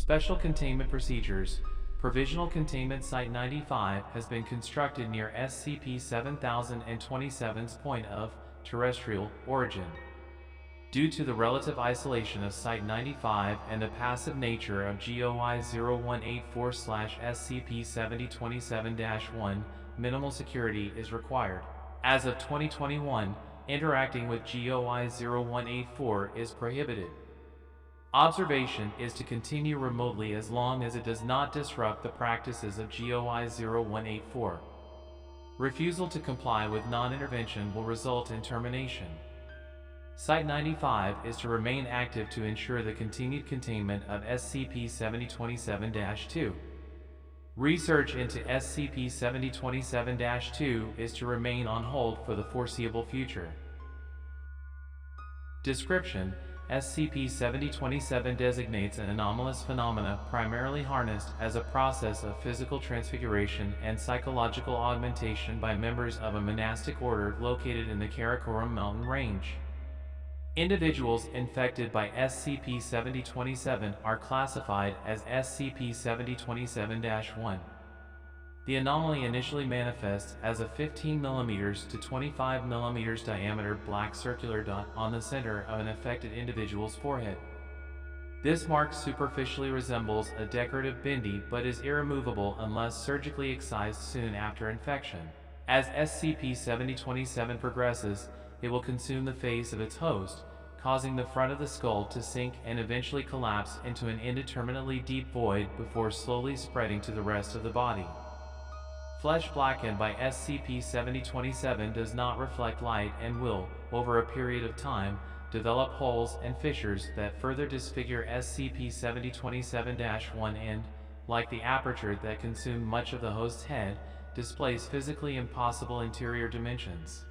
Special Containment Procedures. Provisional Containment Site-95 has been constructed near SCP-7027's point of terrestrial origin. Due to the relative isolation of Site-95 and the passive nature of GOI-0184/SCP-7027-1, minimal security is required. As of 2021, interacting with GOI-0184 is prohibited. Observation is to continue remotely as long as it does not disrupt the practices of GOI-0184. Refusal to comply with non-intervention will result in termination. Site-95 is to remain active to ensure the continued containment of SCP-7027-2. Research into SCP-7027-2 is to remain on hold for the foreseeable future. Description: SCP-7027 designates an anomalous phenomena primarily harnessed as a process of physical transfiguration and psychological augmentation by members of a monastic order located in the Karakoram mountain range. Individuals infected by SCP-7027 are classified as SCP-7027-1. The anomaly initially manifests as a 15 mm to 25 mm diameter black circular dot on the center of an affected individual's forehead. This mark superficially resembles a decorative bindi but is irremovable unless surgically excised soon after infection. As SCP-7027 progresses, it will consume the face of its host, causing the front of the skull to sink and eventually collapse into an indeterminately deep void before slowly spreading to the rest of the body. Flesh blackened by SCP-7027 does not reflect light and will, over a period of time, develop holes and fissures that further disfigure SCP-7027-1 and, like the aperture that consumed much of the host's head, displays physically impossible interior dimensions.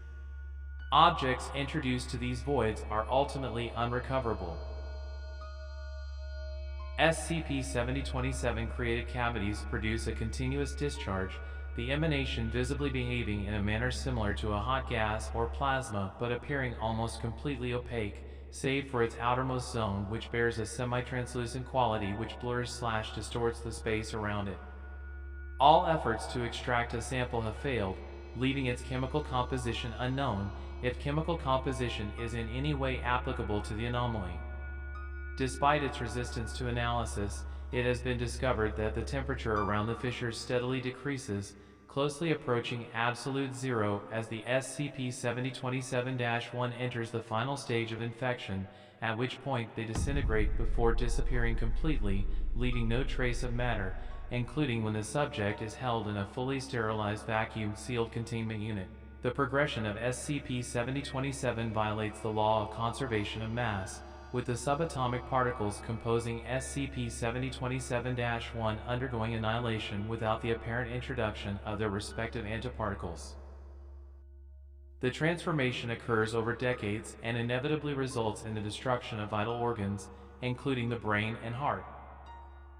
Objects introduced to these voids are ultimately unrecoverable. SCP-7027 created cavities produce a continuous discharge, the emanation visibly behaving in a manner similar to a hot gas or plasma but appearing almost completely opaque, save for its outermost zone which bears a semi-translucent quality which blurs/distorts the space around it. All efforts to extract a sample have failed, leaving its chemical composition unknown, if chemical composition is in any way applicable to the anomaly. Despite its resistance to analysis, it has been discovered that the temperature around the fissures steadily decreases, closely approaching absolute zero as the SCP-7027-1 enters the final stage of infection, at which point they disintegrate before disappearing completely, leaving no trace of matter, including when the subject is held in a fully sterilized vacuum-sealed containment unit. The progression of SCP-7027 violates the law of conservation of mass, with the subatomic particles composing SCP-7027-1 undergoing annihilation without the apparent introduction of their respective antiparticles. The transformation occurs over decades and inevitably results in the destruction of vital organs, including the brain and heart.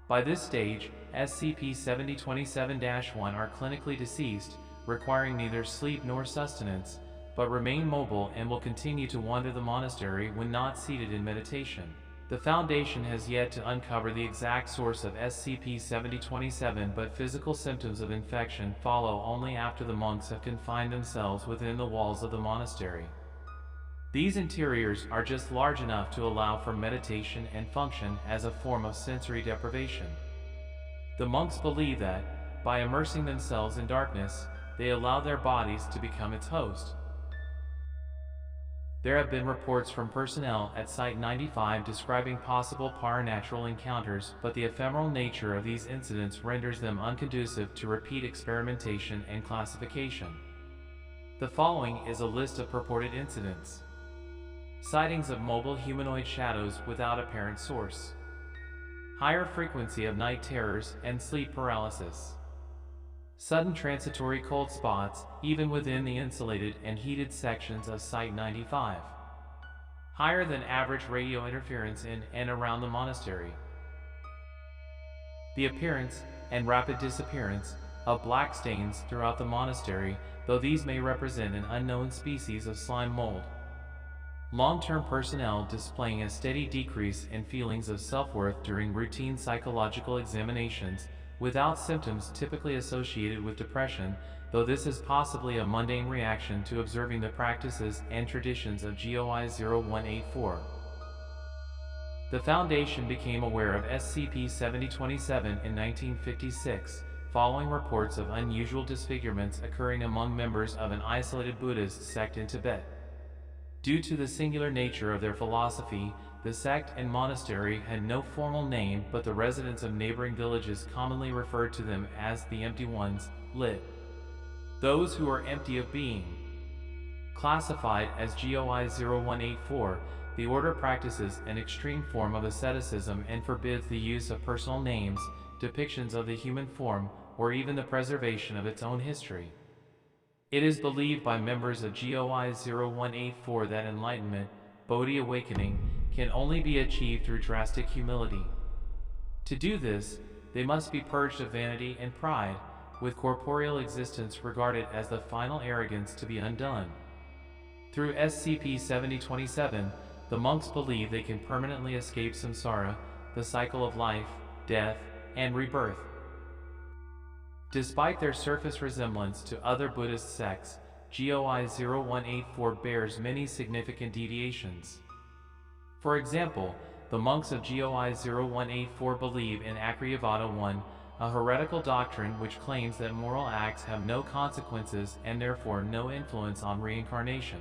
By this stage, SCP-7027-1 are clinically deceased, requiring neither sleep nor sustenance, but remain mobile and will continue to wander the monastery when not seated in meditation. The Foundation has yet to uncover the exact source of SCP-7027, but physical symptoms of infection follow only after the monks have confined themselves within the walls of the monastery. These interiors are just large enough to allow for meditation and function as a form of sensory deprivation. The monks believe that, by immersing themselves in darkness, they allow their bodies to become its host. There have been reports from personnel at Site-95 describing possible paranatural encounters, but the ephemeral nature of these incidents renders them unconducive to repeat experimentation and classification. The following is a list of purported incidents. Sightings of mobile humanoid shadows without apparent source. Higher frequency of night terrors and sleep paralysis. Sudden transitory cold spots, even within the insulated and heated sections of Site-95. Higher than average radio interference in and around the monastery. The appearance and rapid disappearance of black stains throughout the monastery, though these may represent an unknown species of slime mold. Long-term personnel displaying a steady decrease in feelings of self-worth during routine psychological examinations, without symptoms typically associated with depression, though this is possibly a mundane reaction to observing the practices and traditions of GOI 0184. The Foundation became aware of SCP-7027 in 1956, following reports of unusual disfigurements occurring among members of an isolated Buddhist sect in Tibet. Due to the singular nature of their philosophy, the sect and monastery had no formal name, but the residents of neighboring villages commonly referred to them as the Empty Ones, lit. Those who are empty of being. Classified as GOI 0184, the order practices an extreme form of asceticism and forbids the use of personal names, depictions of the human form, or even the preservation of its own history. It is believed by members of GOI 0184 that enlightenment, Bodhi awakening, can only be achieved through drastic humility. To do this, they must be purged of vanity and pride, with corporeal existence regarded as the final arrogance to be undone. Through SCP-7027, the monks believe they can permanently escape samsara, the cycle of life, death, and rebirth. Despite their surface resemblance to other Buddhist sects, GOI 0184 bears many significant deviations. For example, the monks of GOI 0184 believe in Akriyavada 1, a heretical doctrine which claims that moral acts have no consequences and therefore no influence on reincarnation.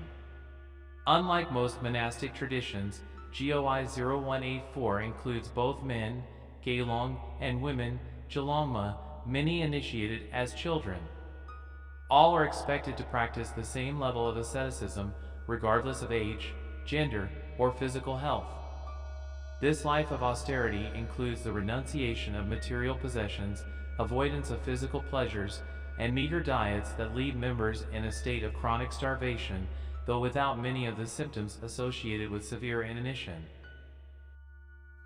Unlike most monastic traditions, GOI 0184 includes both men, Gelong, and women, Gelongma, many initiated as children. All are expected to practice the same level of asceticism, regardless of age, gender, or physical health. This life of austerity includes the renunciation of material possessions, avoidance of physical pleasures, and meager diets that leave members in a state of chronic starvation, though without many of the symptoms associated with severe inanition.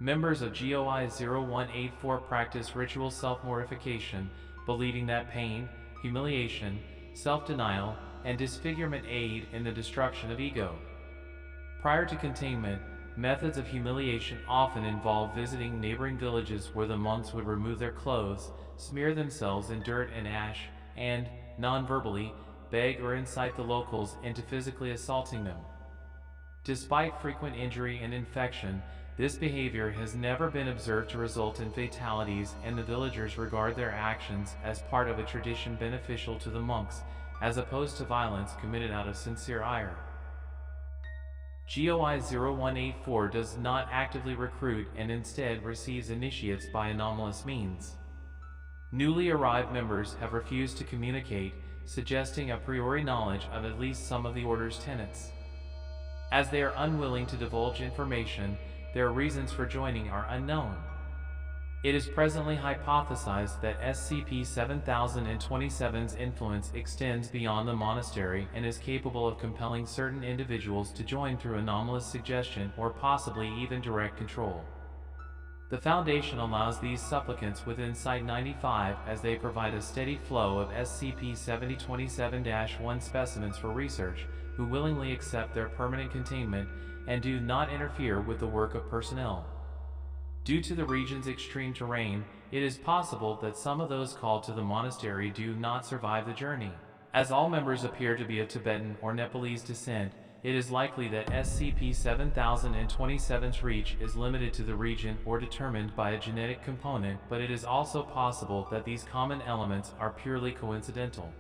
Members of GOI 0184 practice ritual self-mortification, believing that pain, humiliation, self-denial, and disfigurement aid in the destruction of ego. Prior to containment, methods of humiliation often involve visiting neighboring villages where the monks would remove their clothes, smear themselves in dirt and ash, and, non-verbally, beg or incite the locals into physically assaulting them. Despite frequent injury and infection, this behavior has never been observed to result in fatalities, and the villagers regard their actions as part of a tradition beneficial to the monks, as opposed to violence committed out of sincere ire. GOI 0184 does not actively recruit and instead receives initiates by anomalous means. Newly arrived members have refused to communicate, suggesting a priori knowledge of at least some of the order's tenets. As they are unwilling to divulge information, their reasons for joining are unknown. It is presently hypothesized that SCP-7027's influence extends beyond the monastery and is capable of compelling certain individuals to join through anomalous suggestion or possibly even direct control. The Foundation allows these supplicants within Site-95 as they provide a steady flow of SCP-7027-1 specimens for research, who willingly accept their permanent containment and do not interfere with the work of personnel. Due to the region's extreme terrain, it is possible that some of those called to the monastery do not survive the journey. As all members appear to be of Tibetan or Nepalese descent, it is likely that SCP-7027's reach is limited to the region or determined by a genetic component, but it is also possible that these common elements are purely coincidental.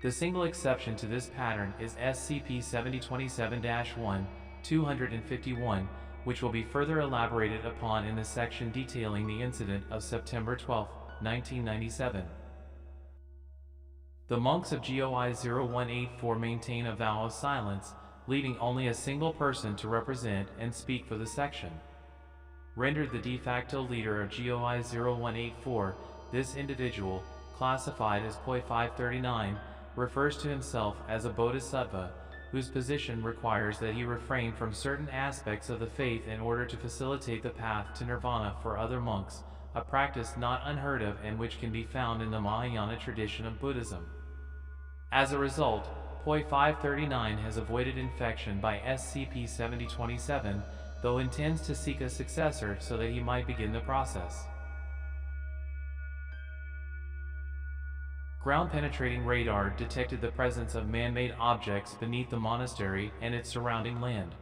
The single exception to this pattern is SCP-7027-1, 251, which will be further elaborated upon in the section detailing the incident of September 12, 1997. The monks of GOI 0184 maintain a vow of silence, leaving only a single person to represent and speak for the section. Rendered the de facto leader of GOI 0184, this individual, classified as Poi 539, refers to himself as a bodhisattva, whose position requires that he refrain from certain aspects of the faith in order to facilitate the path to nirvana for other monks, a practice not unheard of and which can be found in the Mahayana tradition of Buddhism. As a result, POI-539 has avoided infection by SCP-7027, though intends to seek a successor so that he might begin the process. Ground-penetrating radar detected the presence of man-made objects beneath the monastery and its surrounding land.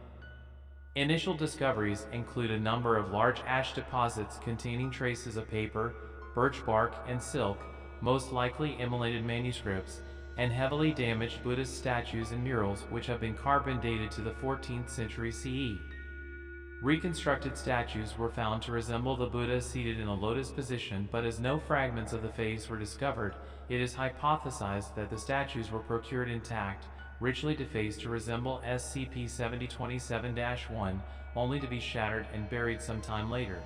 Initial discoveries include a number of large ash deposits containing traces of paper, birch bark, and silk, most likely immolated manuscripts, and heavily damaged Buddhist statues and murals which have been carbon dated to the 14th century CE. Reconstructed statues were found to resemble the Buddha seated in a lotus position, but as no fragments of the face were discovered, it is hypothesized that the statues were procured intact, richly defaced to resemble SCP-7027-1, only to be shattered and buried some time later.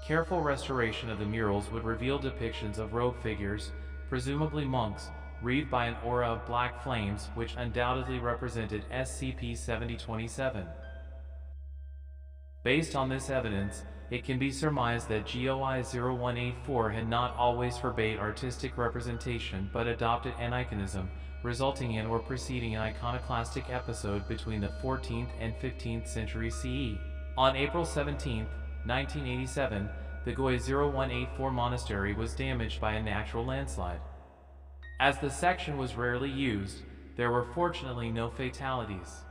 Careful restoration of the murals would reveal depictions of robed figures, presumably monks, wreathed by an aura of black flames which undoubtedly represented SCP-7027. Based on this evidence, it can be surmised that GOI-0184 had not always forbade artistic representation but adopted aniconism, resulting in or preceding an iconoclastic episode between the 14th and 15th century CE. On April 17, 1987, the GOI-0184 monastery was damaged by a natural landslide. As the section was rarely used, there were fortunately no fatalities.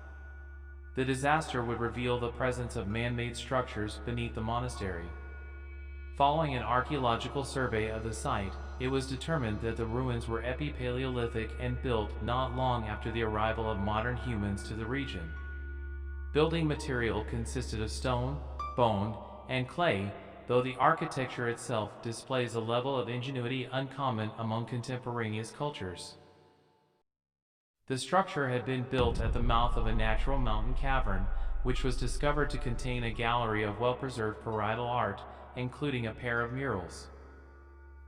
The disaster would reveal the presence of man-made structures beneath the monastery. Following an archaeological survey of the site, it was determined that the ruins were Epi-Paleolithic and built not long after the arrival of modern humans to the region. Building material consisted of stone, bone, and clay, though the architecture itself displays a level of ingenuity uncommon among contemporaneous cultures. The structure had been built at the mouth of a natural mountain cavern, which was discovered to contain a gallery of well-preserved parietal art, including a pair of murals.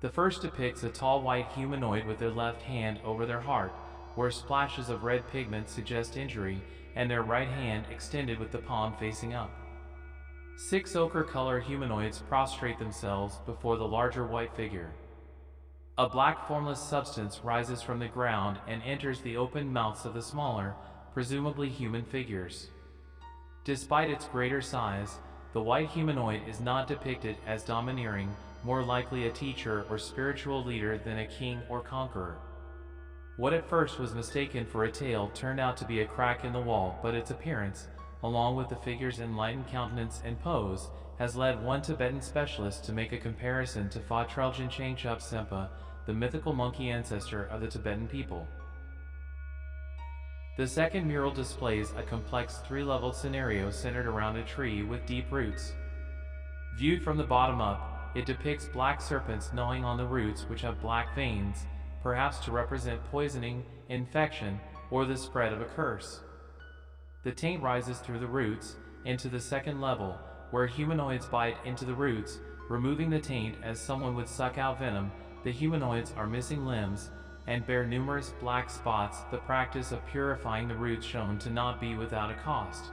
The first depicts a tall white humanoid with their left hand over their heart, where splashes of red pigment suggest injury, and their right hand extended with the palm facing up. 6 ochre-colored humanoids prostrate themselves before the larger white figure. A black formless substance rises from the ground and enters the open mouths of the smaller, presumably human figures. Despite its greater size, the white humanoid is not depicted as domineering, more likely a teacher or spiritual leader than a king or conqueror. What at first was mistaken for a tail turned out to be a crack in the wall, but its appearance, along with the figure's enlightened countenance and pose, has led one Tibetan specialist to make a comparison to Photrelgen Changchup Sempa, the mythical monkey ancestor of the Tibetan people. The second mural displays a complex 3-level scenario centered around a tree with deep roots. Viewed from the bottom up, it depicts black serpents gnawing on the roots which have black veins, perhaps to represent poisoning, infection, or the spread of a curse. The taint rises through the roots into the second level, where humanoids bite into the roots, removing the taint as someone would suck out venom. The humanoids are missing limbs and bear numerous black spots, the practice of purifying the roots shown to not be without a cost.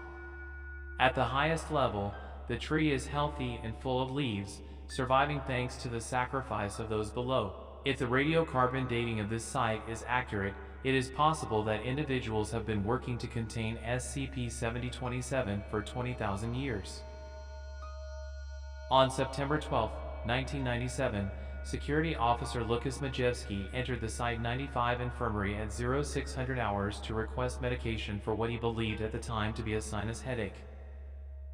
At the highest level, the tree is healthy and full of leaves, surviving thanks to the sacrifice of those below. If the radiocarbon dating of this site is accurate, it is possible that individuals have been working to contain SCP-7027 for 20,000 years. On September 12, 1997, Security Officer Lukas Majewski entered the Site-95 infirmary at 0600 hours to request medication for what he believed at the time to be a sinus headache.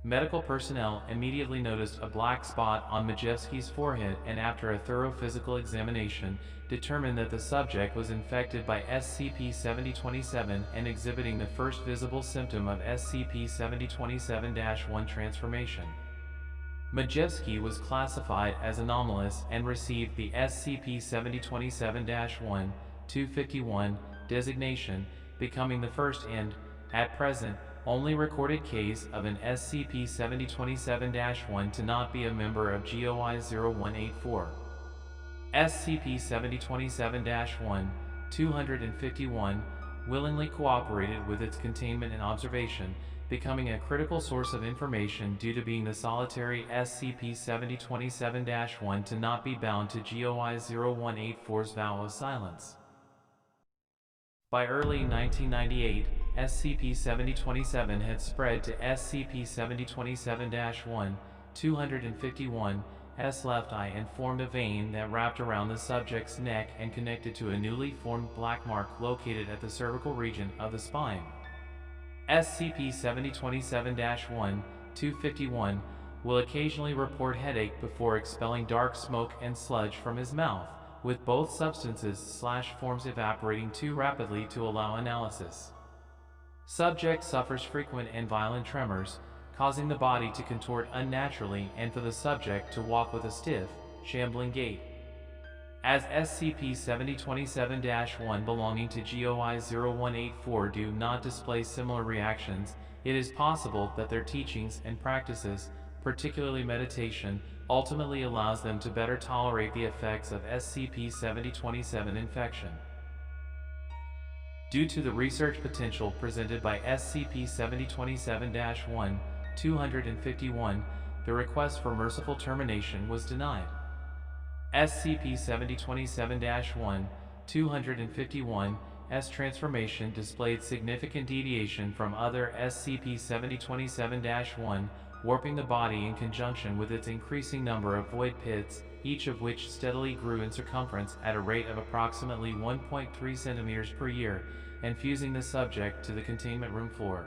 Medical personnel immediately noticed a black spot on Majewski's forehead and after a thorough physical examination, determined that the subject was infected by SCP-7027 and exhibiting the first visible symptom of SCP-7027-1 transformation. Majewski was classified as anomalous and received the SCP-7027-1, 251 designation, becoming the first and, at present, only recorded case of an SCP-7027-1 to not be a member of GOI-0184. SCP-7027-1, 251, willingly cooperated with its containment and observation, becoming a critical source of information due to being the solitary SCP-7027-1 to not be bound to GOI-0184's vow of silence. By early 1998, SCP-7027 had spread to SCP-7027-1, 251, left eye and formed a vein that wrapped around the subject's neck and connected to a newly formed black mark located at the cervical region of the spine. SCP-7027-1, 251, will occasionally report headache before expelling dark smoke and sludge from his mouth, with both substances/forms evaporating too rapidly to allow analysis. Subject suffers frequent and violent tremors, causing the body to contort unnaturally and for the subject to walk with a stiff, shambling gait. As SCP-7027-1 belonging to GOI-0184 do not display similar reactions, it is possible that their teachings and practices, particularly meditation, ultimately allows them to better tolerate the effects of SCP-7027 infection. Due to the research potential presented by SCP-7027-1, 251, the request for merciful termination was denied. SCP-7027-1, 251's transformation displayed significant deviation from other SCP-7027-1, warping the body in conjunction with its increasing number of void pits, each of which steadily grew in circumference at a rate of approximately 1.3 centimeters per year, and fusing the subject to the containment room floor.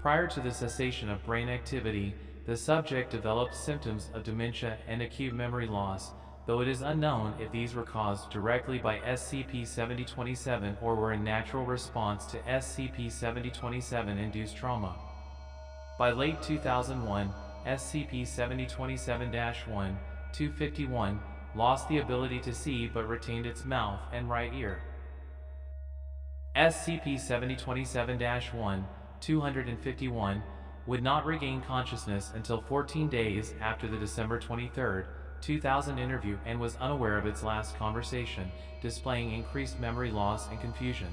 Prior to the cessation of brain activity, the subject developed symptoms of dementia and acute memory loss, though it is unknown if these were caused directly by SCP-7027 or were a natural response to SCP-7027-induced trauma. By late 2001, SCP-7027-1, 251, lost the ability to see but retained its mouth and right ear. SCP-7027-1, 251, would not regain consciousness until 14 days after the December 23, 2000 interview and was unaware of its last conversation, displaying increased memory loss and confusion.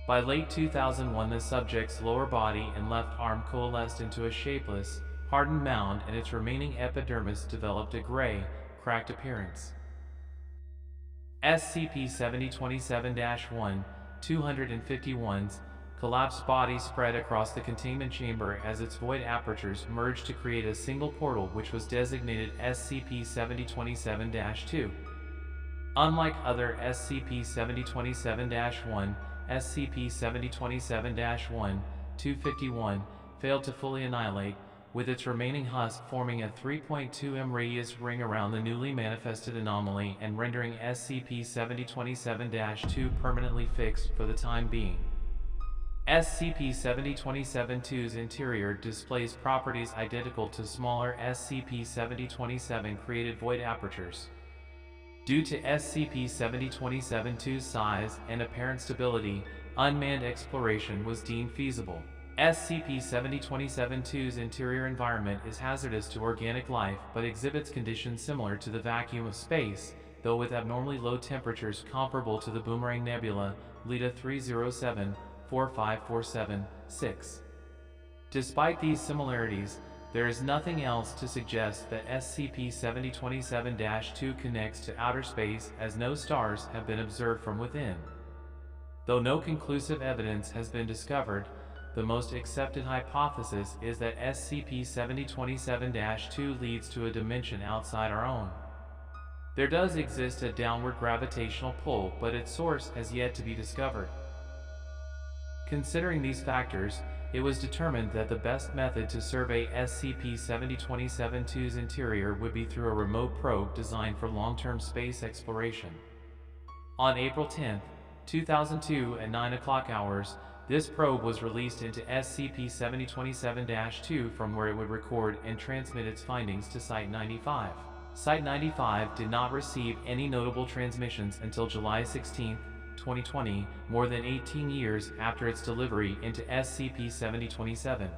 By late 2001, the subject's lower body and left arm coalesced into a shapeless, hardened mound and its remaining epidermis developed a gray, cracked appearance. SCP-7027-1, 251's collapsed body spread across the containment chamber as its void apertures merged to create a single portal which was designated SCP-7027-2. Unlike other SCP-7027-1, SCP-7027-1, 251 failed to fully annihilate, with its remaining husk forming a 3.2 m radius ring around the newly manifested anomaly and rendering SCP-7027-2 permanently fixed for the time being. SCP-7027-2's interior displays properties identical to smaller SCP-7027 created void apertures. Due to SCP-7027-2's size and apparent stability, unmanned exploration was deemed feasible. SCP-7027-2's interior environment is hazardous to organic life but exhibits conditions similar to the vacuum of space, though with abnormally low temperatures comparable to the Boomerang Nebula, Leda 307-4547-6. Despite these similarities, there is nothing else to suggest that SCP-7027-2 connects to outer space, as no stars have been observed from within. Though no conclusive evidence has been discovered, the most accepted hypothesis is that SCP-7027-2 leads to a dimension outside our own. There does exist a downward gravitational pull, but its source has yet to be discovered. Considering these factors, it was determined that the best method to survey SCP-7027-2's interior would be through a remote probe designed for long-term space exploration. On April 10, 2002 at 9 o'clock hours, this probe was released into SCP-7027-2 from where it would record and transmit its findings to Site-95. Site-95 did not receive any notable transmissions until July 16, 2020, more than 18 years after its delivery into SCP-7027.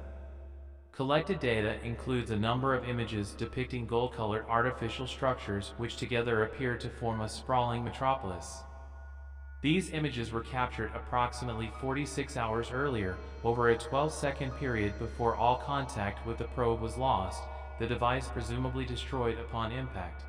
Collected data includes a number of images depicting gold-colored artificial structures which together appear to form a sprawling metropolis. These images were captured approximately 46 hours earlier, over a 12-second period before all contact with the probe was lost, the device presumably destroyed upon impact.